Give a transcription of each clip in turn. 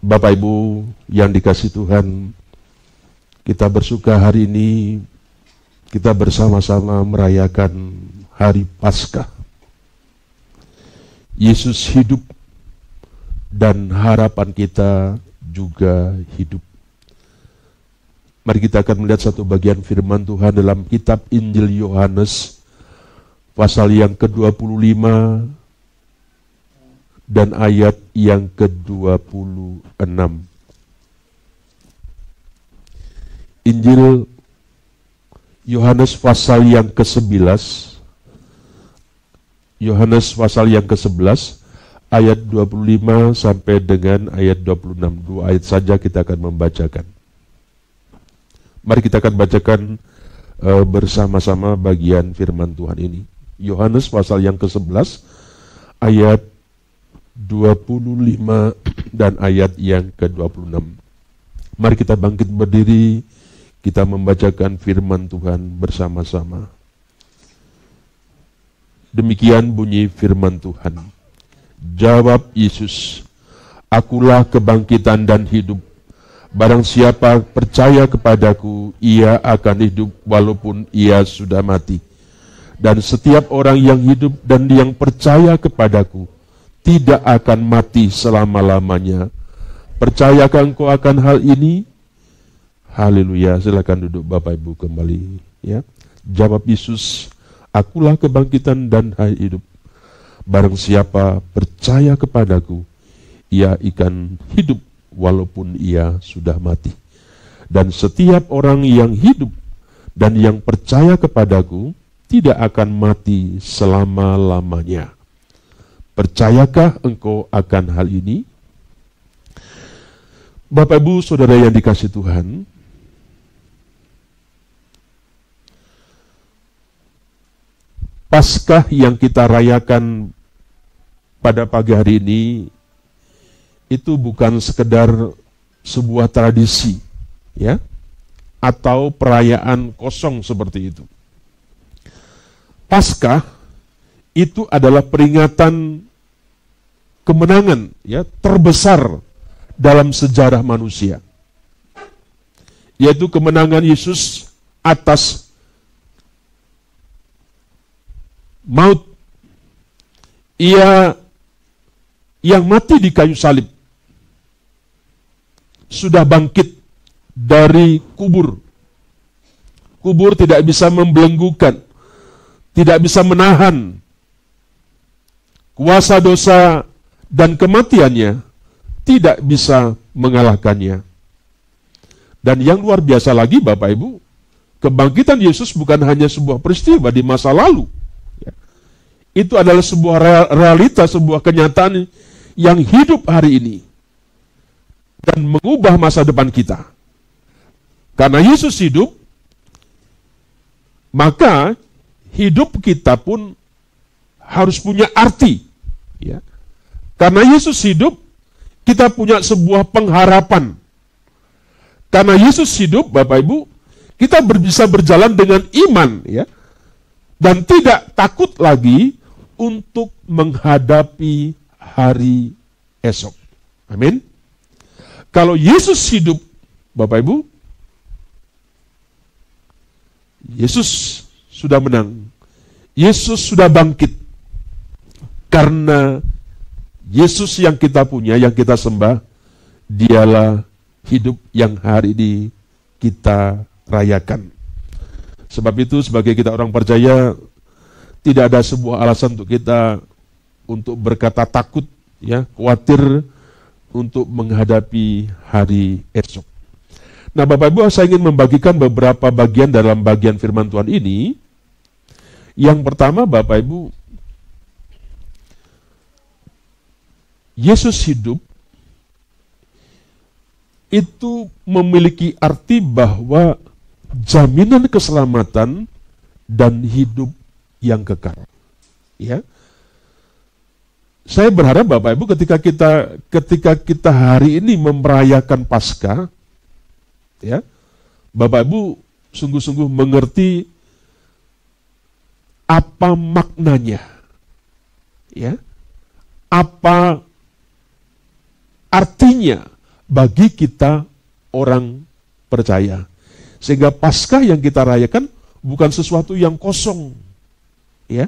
Bapak Ibu yang dikasihi Tuhan, kita bersuka hari ini kita bersama-sama merayakan hari Paskah. Yesus hidup dan harapan kita juga hidup. Mari kita akan melihat satu bagian firman Tuhan dalam kitab Injil Yohanes pasal yang ke-25 dan ayat yang ke-26. Injil Yohanes pasal yang ke-11, Yohanes pasal yang ke-11 ayat 25 sampai dengan ayat 26. Dua ayat saja kita akan membacakan. Mari kita akan bacakan bersama-sama bagian firman Tuhan ini. Yohanes pasal yang ke-11 ayat 25 dan ayat yang ke-26. Mari kita bangkit berdiri, kita membacakan firman Tuhan bersama-sama. Demikian bunyi firman Tuhan. Jawab Yesus, "Akulah kebangkitan dan hidup. Barang siapa percaya kepadaku, ia akan hidup walaupun ia sudah mati. Dan setiap orang yang hidup dan yang percaya kepadaku tidak akan mati selama-lamanya. Percayakah engkau akan hal ini?" Haleluya. Silakan duduk Bapak Ibu kembali. Ya. Jawab Yesus, "Akulah kebangkitan dan hidup. Barang siapa percaya kepadaku, ia akan hidup walaupun ia sudah mati. Dan setiap orang yang hidup dan yang percaya kepadaku tidak akan mati selama-lamanya. Percayakah engkau akan hal ini?" Bapak Ibu Saudara yang dikasihi Tuhan, Paskah yang kita rayakan pada pagi hari ini itu bukan sekedar sebuah tradisi, ya, atau perayaan kosong seperti itu. Paskah itu adalah peringatan kemenangan, ya, terbesar dalam sejarah manusia, yaitu kemenangan Yesus atas maut. Ia yang mati di kayu salib sudah bangkit dari kubur. Kubur tidak bisa membelenggukan, tidak bisa menahan kuasa dosa dan kematiannya, tidak bisa mengalahkannya. Dan yang luar biasa lagi Bapak Ibu, kebangkitan Yesus bukan hanya sebuah peristiwa di masa lalu. Itu adalah sebuah realitas, sebuah kenyataan yang hidup hari ini dan mengubah masa depan kita. Karena Yesus hidup, maka hidup kita pun harus punya arti. Ya. Karena Yesus hidup, kita punya sebuah pengharapan. Karena Yesus hidup, Bapak Ibu, kita bisa berjalan dengan iman, ya, dan tidak takut lagi untuk menghadapi hari esok. Amin. Kalau Yesus hidup, Bapak Ibu, Yesus sudah menang. Yesus sudah bangkit. Karena Yesus yang kita punya, yang kita sembah, dialah hidup yang hari ini kita rayakan. Sebab itu sebagai kita orang percaya, tidak ada sebuah alasan untuk kita untuk berkata takut, ya, khawatir untuk menghadapi hari esok. Nah, Bapak Ibu, saya ingin membagikan beberapa bagian dalam bagian firman Tuhan ini. Yang pertama, Bapak Ibu, Yesus hidup itu memiliki arti bahwa jaminan keselamatan dan hidup yang kekal. Ya. Saya berharap Bapak Ibu ketika kita hari ini merayakan Paskah, ya, Bapak Ibu sungguh-sungguh mengerti apa maknanya, ya, apa artinya, bagi kita orang percaya. Sehingga Paskah yang kita rayakan bukan sesuatu yang kosong. Ya.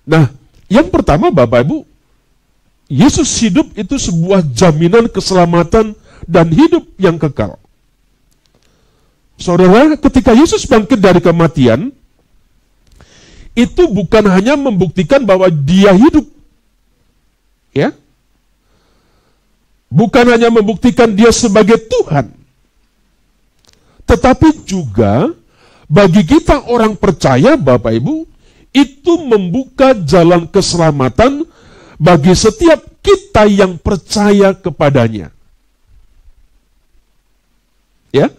Nah, yang pertama Bapak Ibu, Yesus hidup itu sebuah jaminan keselamatan dan hidup yang kekal. Saudara, ketika Yesus bangkit dari kematian, itu bukan hanya membuktikan bahwa dia hidup. Ya. Bukan hanya membuktikan dia sebagai Tuhan. Tetapi juga bagi kita orang percaya, Bapak Ibu, itu membuka jalan keselamatan bagi setiap kita yang percaya kepadanya. Ya.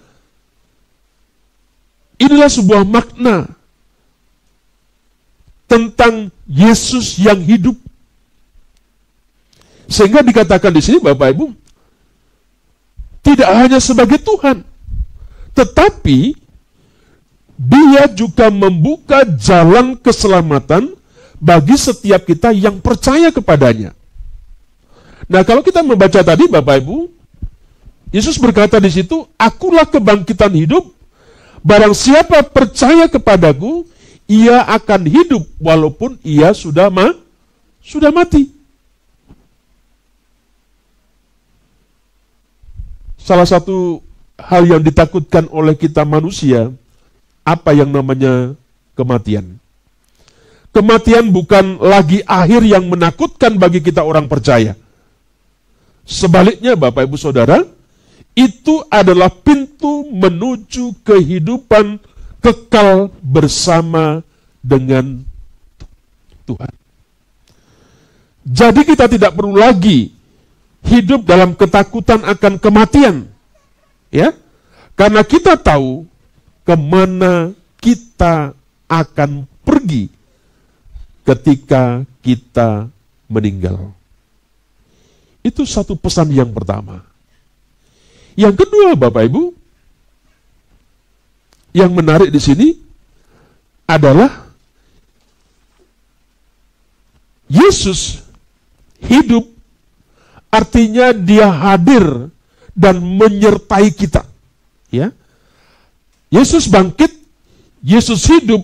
Inilah sebuah makna tentang Yesus yang hidup. Sehingga dikatakan di sini Bapak Ibu, tidak hanya sebagai Tuhan, tetapi dia juga membuka jalan keselamatan bagi setiap kita yang percaya kepadanya. Nah, kalau kita membaca tadi Bapak Ibu, Yesus berkata di situ, "Akulah kebangkitan hidup. Barang siapa percaya kepadaku, ia akan hidup walaupun ia sudah mati." Salah satu hal yang ditakutkan oleh kita manusia, apa yang namanya kematian. Kematian bukan lagi akhir yang menakutkan bagi kita orang percaya. Sebaliknya Bapak Ibu Saudara, itu adalah pintu menuju kehidupan kekal bersama dengan Tuhan. Jadi kita tidak perlu lagi hidup dalam ketakutan akan kematian. Ya, karena kita tahu kemana kita akan pergi ketika kita meninggal. Itu satu pesan yang pertama. Yang kedua, Bapak Ibu, yang menarik di sini adalah Yesus hidup, artinya dia hadir dan menyertai kita. Ya. Yesus bangkit, Yesus hidup,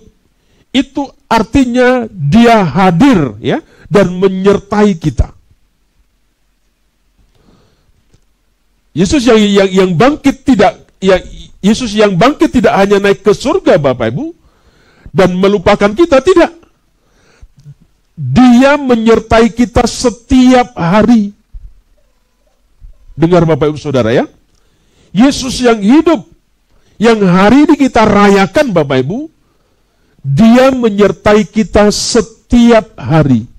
itu artinya dia hadir ya dan menyertai kita. Yesus yang bangkit Yesus yang bangkit tidak hanya naik ke surga Bapak Ibu dan melupakan kita, tidak. Dia menyertai kita setiap hari. Dengar Bapak Ibu Saudara ya. Yesus yang hidup, yang hari ini kita rayakan Bapak Ibu, dia menyertai kita setiap hari.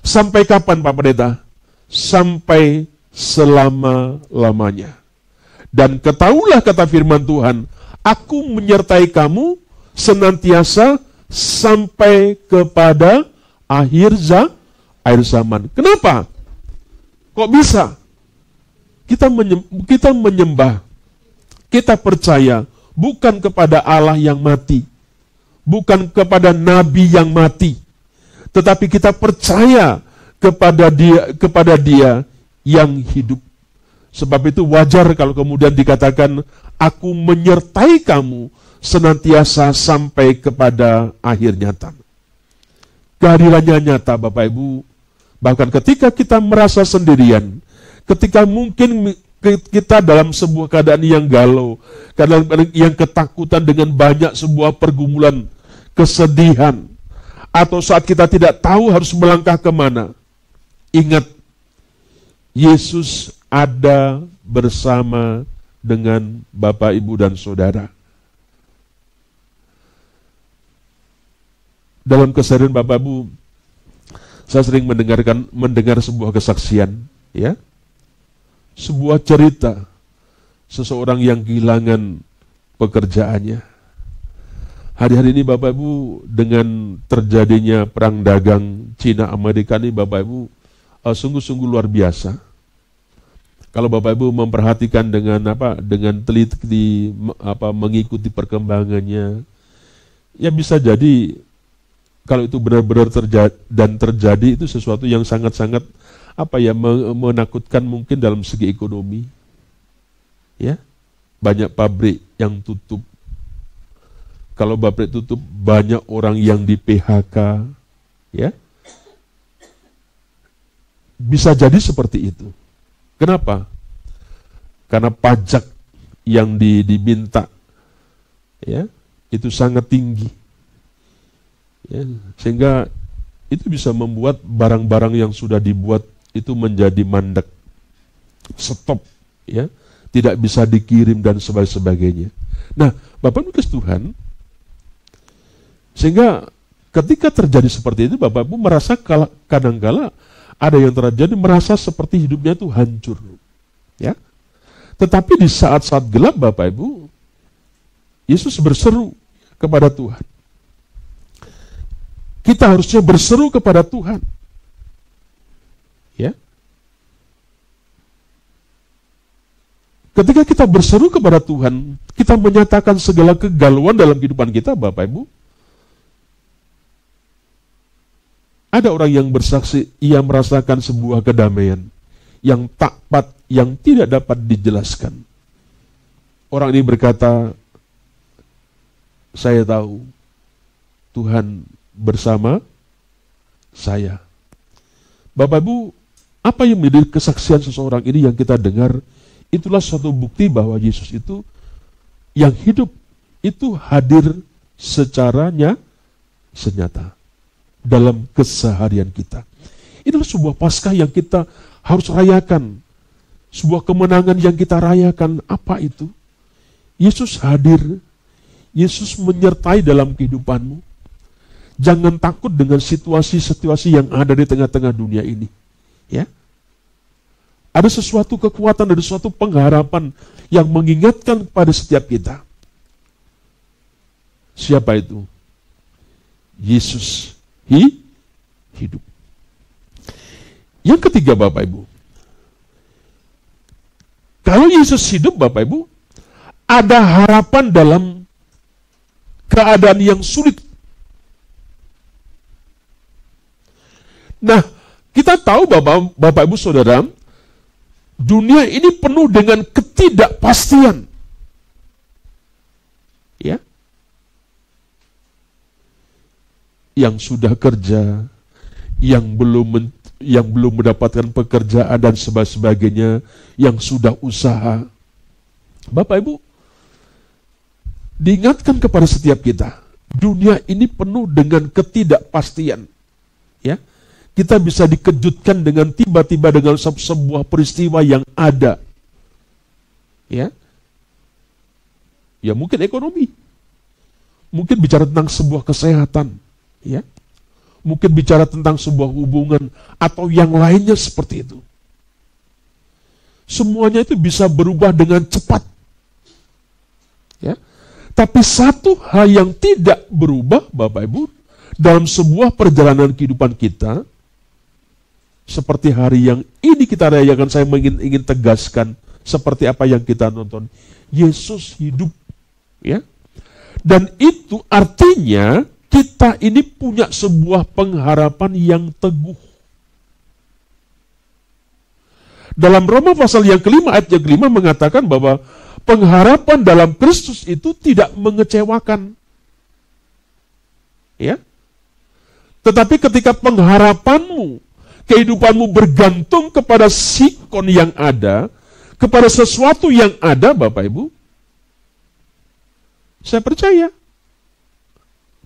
Sampai kapan Pak Pendeta? Sampai selama-lamanya. Dan ketahuilah kata firman Tuhan, aku menyertai kamu senantiasa sampai kepada akhir zaman. Kenapa? Kok bisa? Kita menyembah, kita percaya bukan kepada Allah yang mati, bukan kepada nabi yang mati, tetapi kita percaya kepada dia yang hidup. Sebab itu wajar kalau kemudian dikatakan, aku menyertai kamu senantiasa sampai kepada akhir nyata. Kehadirannya nyata Bapak Ibu, bahkan ketika kita merasa sendirian, ketika mungkin kita dalam sebuah keadaan yang galau, keadaan yang ketakutan dengan banyak sebuah pergumulan, kesedihan, atau saat kita tidak tahu harus melangkah kemana, ingat, Yesus ada bersama dengan Bapak, Ibu, dan Saudara. Dalam keseharian Bapak, Ibu, saya sering mendengar sebuah kesaksian, ya, sebuah cerita seseorang yang kehilangan pekerjaannya. Hari-hari ini Bapak Ibu, dengan terjadinya perang dagang Cina Amerika ini Bapak Ibu, sungguh-sungguh luar biasa. Kalau Bapak Ibu memperhatikan dengan teliti mengikuti perkembangannya, ya bisa jadi kalau itu benar-benar terjadi itu sesuatu yang sangat-sangat menakutkan mungkin dalam segi ekonomi. Ya, banyak pabrik yang tutup. Kalau pabrik tutup, banyak orang yang di PHK, ya. Bisa jadi seperti itu. Kenapa? Karena pajak yang diminta, ya, itu sangat tinggi, ya, sehingga itu bisa membuat barang-barang yang sudah dibuat itu menjadi mandek, stop, ya, tidak bisa dikirim dan sebagainya. Nah, Bapak Ibu Tuhan, sehingga ketika terjadi seperti itu, Bapak Ibu merasa kadang-kala ada yang terjadi merasa seperti hidupnya itu hancur, ya. Tetapi di saat-saat gelap, Bapak Ibu, Yesus berseru kepada Tuhan. Kita harusnya berseru kepada Tuhan, ya. Ketika kita berseru kepada Tuhan, kita menyatakan segala kegalauan dalam kehidupan kita, Bapak Ibu. Ada orang yang bersaksi, ia merasakan sebuah kedamaian yang yang tidak dapat dijelaskan. Orang ini berkata, saya tahu Tuhan bersama saya. Bapak Ibu, apa yang menjadi kesaksian seseorang ini yang kita dengar, itulah suatu bukti bahwa Yesus itu yang hidup itu hadir secara senyata dalam keseharian kita. Itulah sebuah Paskah yang kita harus rayakan. Sebuah kemenangan yang kita rayakan. Apa itu? Yesus hadir. Yesus menyertai dalam kehidupanmu. Jangan takut dengan situasi-situasi yang ada di tengah-tengah dunia ini. Ya. Ada sesuatu kekuatan, ada sesuatu pengharapan yang mengingatkan kepada setiap kita. Siapa itu? Yesus hidup. Yang ketiga, Bapak Ibu, kalau Yesus hidup, Bapak Ibu, ada harapan dalam keadaan yang sulit. Nah, kita tahu Bapak Ibu Saudara, dunia ini penuh dengan ketidakpastian. Ya. Yang sudah kerja, yang belum mendapatkan pekerjaan dan sebagainya, yang sudah usaha. Bapak Ibu, diingatkan kepada setiap kita, dunia ini penuh dengan ketidakpastian. Ya, kita bisa dikejutkan dengan tiba-tiba dengan sebuah peristiwa yang ada. Ya, mungkin ekonomi, mungkin bicara tentang sebuah kesehatan, ya. Mungkin bicara tentang sebuah hubungan atau yang lainnya seperti itu. Semuanya itu bisa berubah dengan cepat. Ya. Tapi satu hal yang tidak berubah, Bapak Ibu, dalam sebuah perjalanan kehidupan kita, seperti hari yang ini kita rayakan, saya ingin tegaskan seperti apa yang kita nonton. Yesus hidup. Ya. Dan itu artinya kita ini punya sebuah pengharapan yang teguh. Dalam Roma pasal yang kelima, ayat yang kelima mengatakan bahwa pengharapan dalam Kristus itu tidak mengecewakan. Ya. Tetapi ketika pengharapanmu, kehidupanmu bergantung kepada sikon yang ada, kepada sesuatu yang ada, Bapak Ibu, saya percaya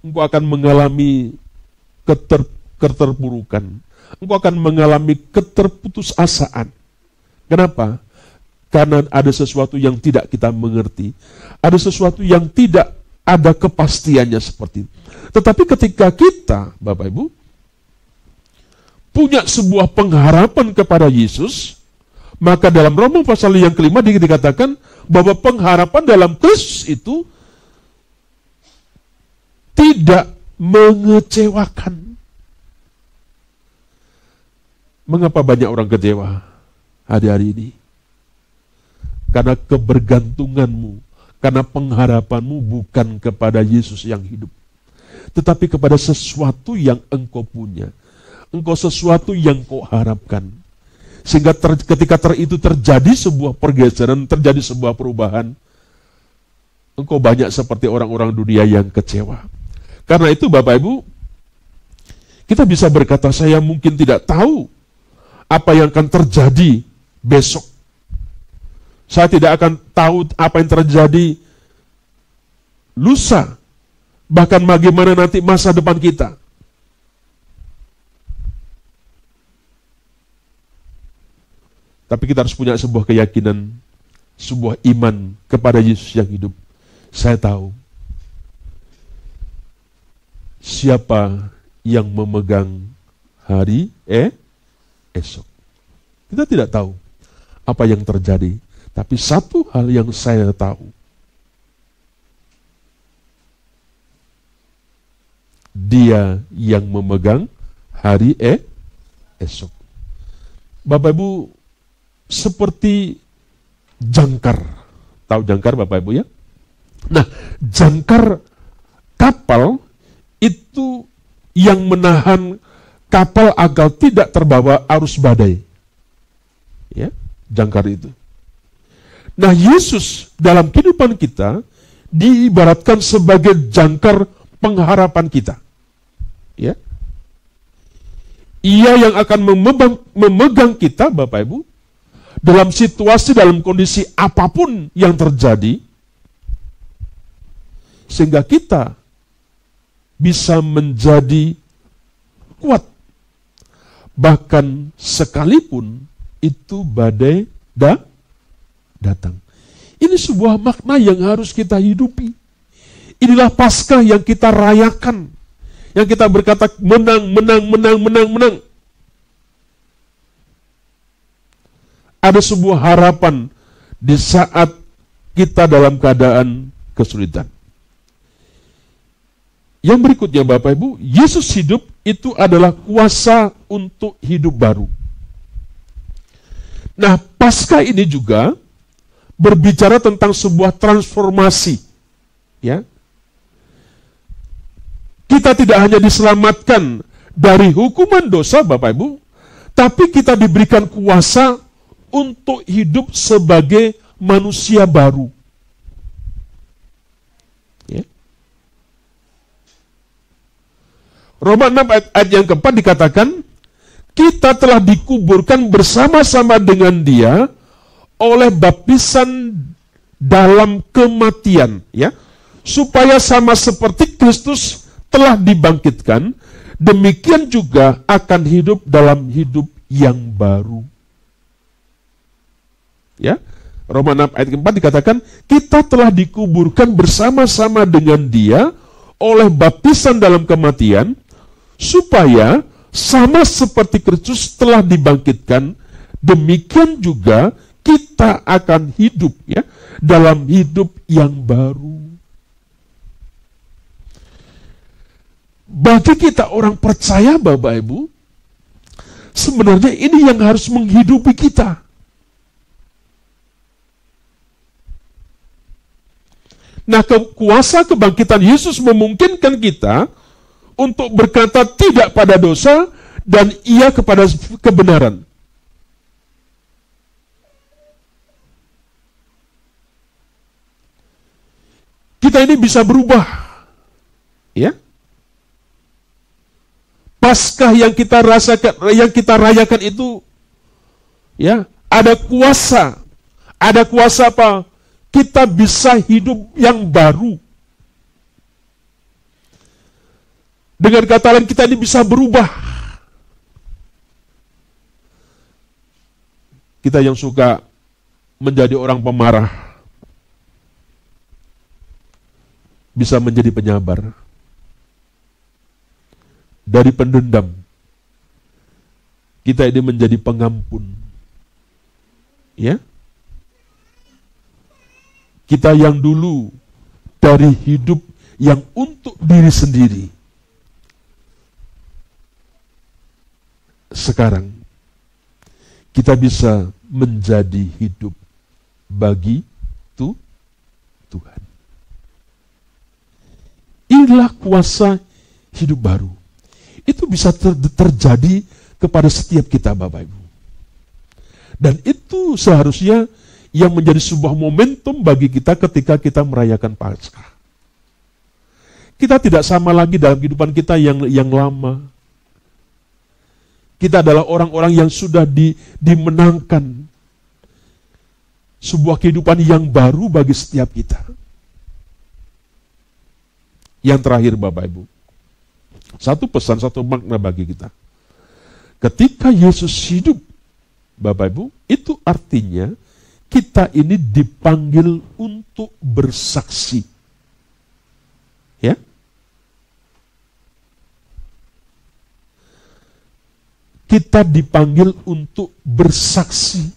engkau akan mengalami keterpurukan. Engkau akan mengalami keterputusasaan. Kenapa? Karena ada sesuatu yang tidak kita mengerti. Ada sesuatu yang tidak ada kepastiannya seperti itu. Tetapi ketika kita, Bapak Ibu, punya sebuah pengharapan kepada Yesus, maka dalam Roma pasal yang kelima dikatakan bahwa pengharapan dalam Kristus itu tidak mengecewakan. Mengapa banyak orang kecewa hari-hari ini? Karena kebergantunganmu, karena pengharapanmu bukan kepada Yesus yang hidup, tetapi kepada sesuatu yang engkau punya, sesuatu yang kau harapkan. Sehingga ketika itu terjadi sebuah pergeseran, terjadi sebuah perubahan, engkau banyak seperti orang-orang dunia yang kecewa. Karena itu Bapak Ibu, kita bisa berkata, saya mungkin tidak tahu apa yang akan terjadi besok. Saya tidak akan tahu apa yang terjadi lusa. Bahkan bagaimana nanti masa depan kita. Tapi kita harus punya sebuah keyakinan, sebuah iman kepada Yesus yang hidup. Saya tahu siapa yang memegang hari esok. Kita tidak tahu apa yang terjadi, tapi satu hal yang saya tahu, Dia yang memegang hari esok. Bapak Ibu, seperti jangkar. Tahu jangkar Bapak Ibu ya? Nah, jangkar kapal itu yang menahan kapal agar tidak terbawa arus badai. Ya, jangkar itu. Nah, Yesus dalam kehidupan kita diibaratkan sebagai jangkar pengharapan kita. Ya. Ia yang akan memegang kita, Bapak Ibu, dalam situasi, dalam kondisi apapun yang terjadi, sehingga kita bisa menjadi kuat. Bahkan sekalipun itu badai datang. Ini sebuah makna yang harus kita hidupi. Inilah Paskah yang kita rayakan. Yang kita berkata menang, menang, menang, menang, menang. Ada sebuah harapan di saat kita dalam keadaan kesulitan. Yang berikutnya Bapak Ibu, Yesus hidup itu adalah kuasa untuk hidup baru. Nah, Paskah ini juga berbicara tentang sebuah transformasi. Ya. Kita tidak hanya diselamatkan dari hukuman dosa, Bapak Ibu, tapi kita diberikan kuasa untuk hidup sebagai manusia baru. Ya. Roma 6 ayat yang keempat dikatakan, kita telah dikuburkan bersama-sama dengan Dia oleh baptisan dalam kematian, ya, supaya sama seperti Kristus telah dibangkitkan, demikian juga akan hidup dalam hidup yang baru. Ya, Roma 6 ayat keempat dikatakan, kita telah dikuburkan bersama-sama dengan Dia oleh baptisan dalam kematian, supaya sama seperti Kristus telah dibangkitkan, demikian juga kita akan hidup, ya, dalam hidup yang baru. Bagi kita orang percaya, Bapak Ibu, sebenarnya ini yang harus menghidupi kita. Nah, kuasa kebangkitan Yesus memungkinkan kita untuk berkata tidak pada dosa dan iya kepada kebenaran. Kita ini bisa berubah. Ya. Paskah yang kita rasakan, yang kita rayakan itu, ya, ada kuasa. Ada kuasa apa? Kita bisa hidup yang baru. Dengan kata lain, kita ini bisa berubah. Kita yang suka menjadi orang pemarah, bisa menjadi penyabar. Dari pendendam, kita ini menjadi pengampun. Ya. Kita yang dulu dari hidup yang untuk diri sendiri, sekarang kita bisa menjadi hidup bagi Tuhan. Inilah kuasa hidup baru. Itu bisa terjadi kepada setiap kita, Bapak Ibu. Dan itu seharusnya yang menjadi sebuah momentum bagi kita ketika kita merayakan Paskah. Kita tidak sama lagi dalam kehidupan kita yang lama. Kita adalah orang-orang yang sudah dimenangkan sebuah kehidupan yang baru bagi setiap kita. Yang terakhir Bapak Ibu, satu pesan, satu makna bagi kita. Ketika Yesus hidup, Bapak Ibu, itu artinya kita ini dipanggil untuk bersaksi. Ya. Kita dipanggil untuk bersaksi,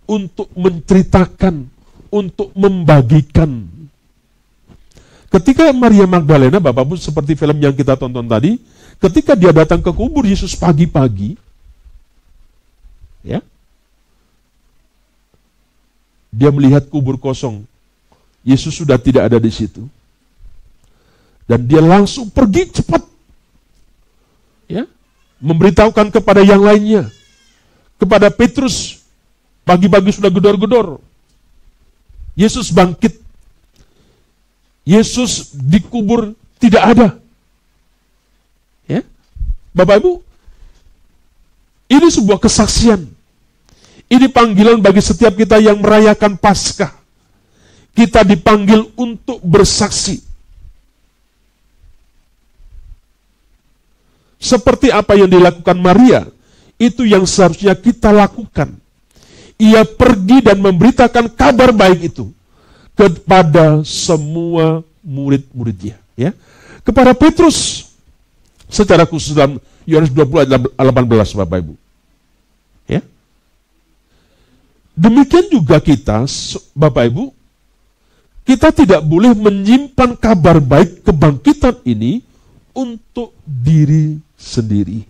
untuk menceritakan, untuk membagikan. Ketika Maria Magdalena, Bapak Ibu, seperti film yang kita tonton tadi, ketika dia datang ke kubur Yesus pagi-pagi, ya, dia melihat kubur kosong. Yesus sudah tidak ada di situ. Dan dia langsung pergi cepat. Ya, memberitahukan kepada yang lainnya. Kepada Petrus, pagi-pagi sudah gedor-gedor. Yesus bangkit. Yesus dikubur tidak ada. Ya, Bapak Ibu, ini sebuah kesaksian. Ini panggilan bagi setiap kita yang merayakan Paskah. Kita dipanggil untuk bersaksi. Seperti apa yang dilakukan Maria, itu yang seharusnya kita lakukan. Ia pergi dan memberitakan kabar baik itu kepada semua murid-muridnya. Ya. Kepada Petrus, secara khusus dalam Yohanes 20 ayat 18, Bapak Ibu. Ya. Demikian juga kita, Bapak Ibu, kita tidak boleh menyimpan kabar baik kebangkitan ini untuk diri sendiri.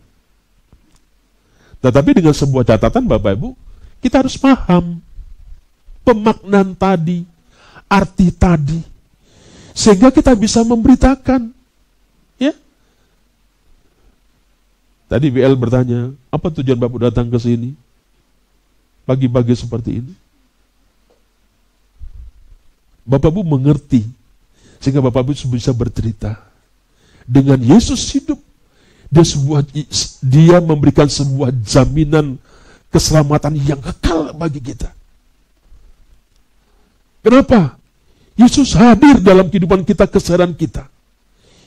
Tetapi dengan sebuah catatan, Bapak Ibu, kita harus paham pemaknaan tadi, arti tadi, sehingga kita bisa memberitakan. Ya. Tadi BL bertanya, apa tujuan Bapak datang ke sini pagi-pagi seperti ini? Bapak Ibu mengerti, sehingga Bapak Ibu bisa bercerita. Dengan Yesus hidup, dia memberikan sebuah jaminan keselamatan yang kekal bagi kita. Kenapa? Yesus hadir dalam kehidupan kita, keseharian kita.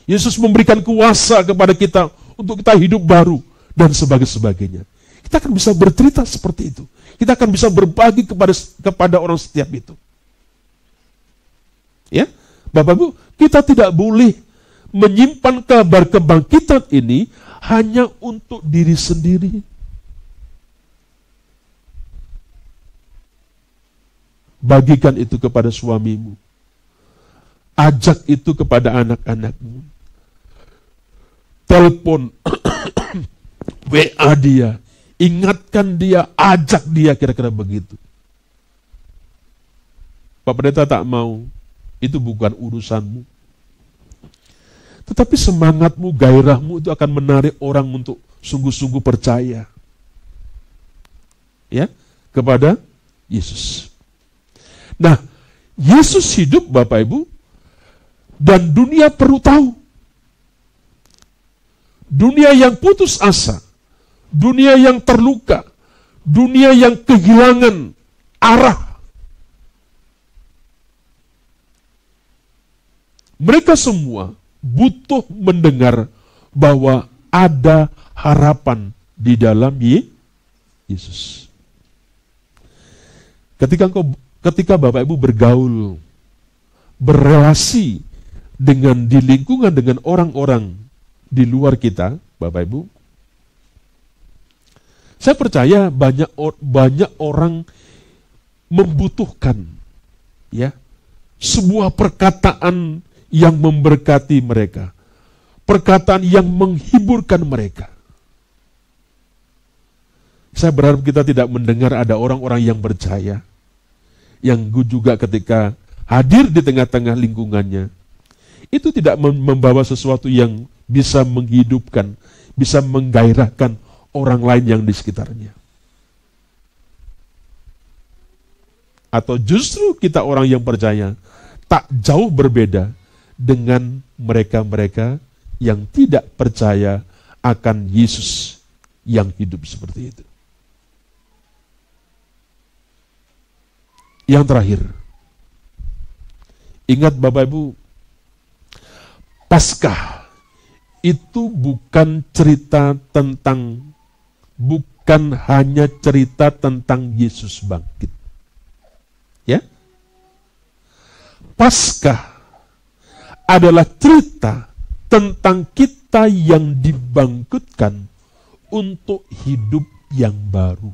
Yesus memberikan kuasa kepada kita untuk kita hidup baru dan sebagainya. Kita akan bisa bercerita seperti itu. Kita akan bisa berbagi kepada orang setiap itu. Ya, Bapak Ibu, kita tidak boleh menyimpan kabar kebangkitan ini hanya untuk diri sendiri. Bagikan itu kepada suamimu. Ajak itu kepada anak-anakmu. Telepon, WA dia, ingatkan dia, ajak dia, kira-kira begitu. Pak Pendeta tak mau, itu bukan urusanmu. Tetapi semangatmu, gairahmu itu akan menarik orang untuk sungguh-sungguh percaya. Ya, kepada Yesus. Nah, Yesus hidup, Bapak Ibu, dan dunia perlu tahu. Dunia yang putus asa, dunia yang terluka, dunia yang kehilangan arah. Mereka semua butuh mendengar bahwa ada harapan di dalam Yesus. Ketika Bapak Ibu bergaul, berrelasi di lingkungan dengan orang-orang di luar kita, Bapak Ibu, saya percaya banyak orang membutuhkan, ya, sebuah perkataan yang memberkati mereka, perkataan yang menghiburkan mereka. Saya berharap kita tidak mendengar ada orang-orang yang percaya, yang juga ketika hadir di tengah-tengah lingkungannya, itu tidak membawa sesuatu yang bisa menghidupkan, bisa menggairahkan orang lain yang di sekitarnya. atau justru kita orang yang percaya tak jauh berbeda dengan mereka-mereka yang tidak percaya akan Yesus yang hidup seperti itu. Yang terakhir, ingat Bapak Ibu, Paskah itu bukan hanya cerita tentang Yesus bangkit. Ya? Paskah adalah cerita tentang kita yang dibangkitkan untuk hidup yang baru.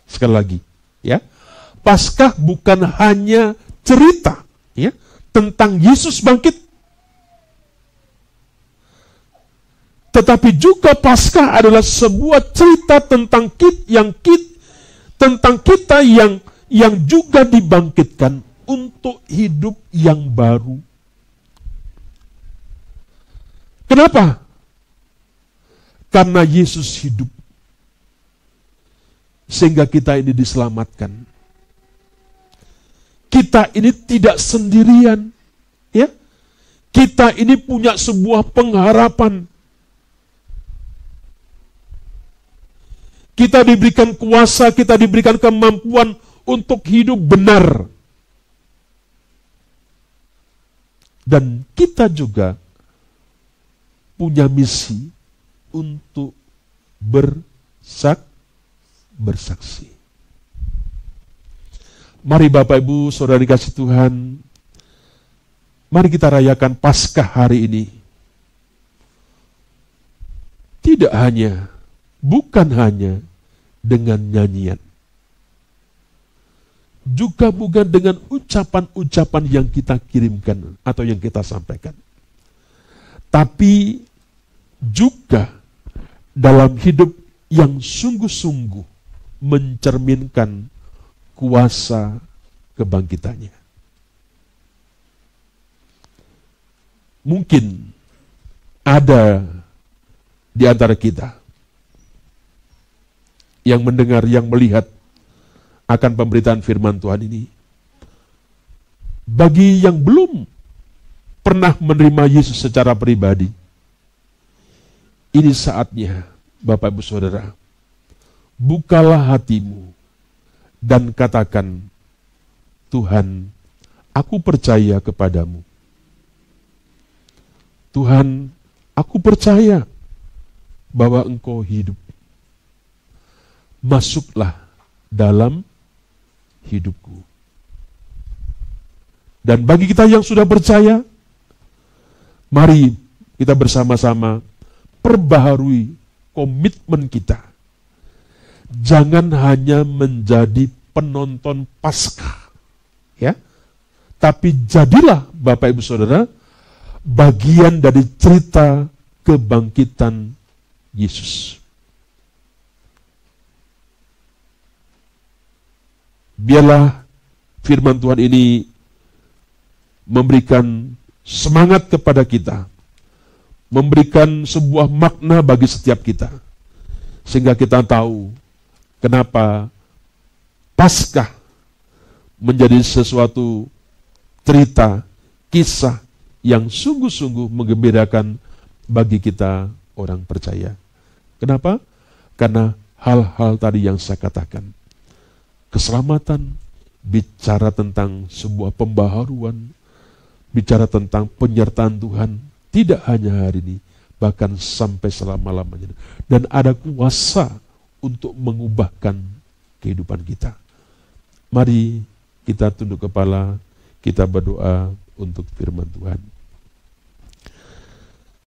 Sekali lagi, ya. Paskah bukan hanya cerita, ya, tentang Yesus bangkit, tetapi juga Paskah adalah sebuah cerita tentang kita yang juga dibangkitkan untuk hidup yang baru. Kenapa? Karena Yesus hidup, sehingga kita ini diselamatkan. Kita ini tidak sendirian, ya. Kita ini punya sebuah pengharapan. Kita diberikan kuasa, kita diberikan kemampuan untuk hidup benar. Dan kita juga punya misi untuk bersaksi. Mari Bapak Ibu, Saudara dikasih Tuhan, mari kita rayakan Paskah hari ini. Bukan hanya dengan nyanyian, juga bukan dengan ucapan-ucapan yang kita kirimkan atau yang kita sampaikan, tapi juga dalam hidup yang sungguh-sungguh mencerminkan kuasa kebangkitannya. Mungkin ada di antara kita yang mendengar, yang melihat akan pemberitaan firman Tuhan ini. Bagi yang belum pernah menerima Yesus secara pribadi, ini saatnya, Bapak Ibu Saudara, bukalah hatimu dan katakan, Tuhan, aku percaya kepadamu. Tuhan, aku percaya bahwa Engkau hidup. Masuklah dalam hidupku. Dan bagi kita yang sudah percaya, mari kita bersama-sama perbaharui komitmen kita. Jangan hanya menjadi penonton Paskah, ya, tapi jadilah Bapak Ibu Saudara bagian dari cerita kebangkitan Yesus. Biarlah firman Tuhan ini memberikan semangat kepada kita, memberikan sebuah makna bagi setiap kita, sehingga kita tahu kenapa Paskah menjadi sesuatu cerita, kisah yang sungguh-sungguh menggembirakan bagi kita orang percaya. Kenapa? Karena hal-hal tadi yang saya katakan. Keselamatan, bicara tentang sebuah pembaharuan, bicara tentang penyertaan Tuhan, tidak hanya hari ini, bahkan sampai selama-lamanya. Dan ada kuasa untuk mengubahkan kehidupan kita. Mari kita tunduk kepala, kita berdoa untuk firman Tuhan.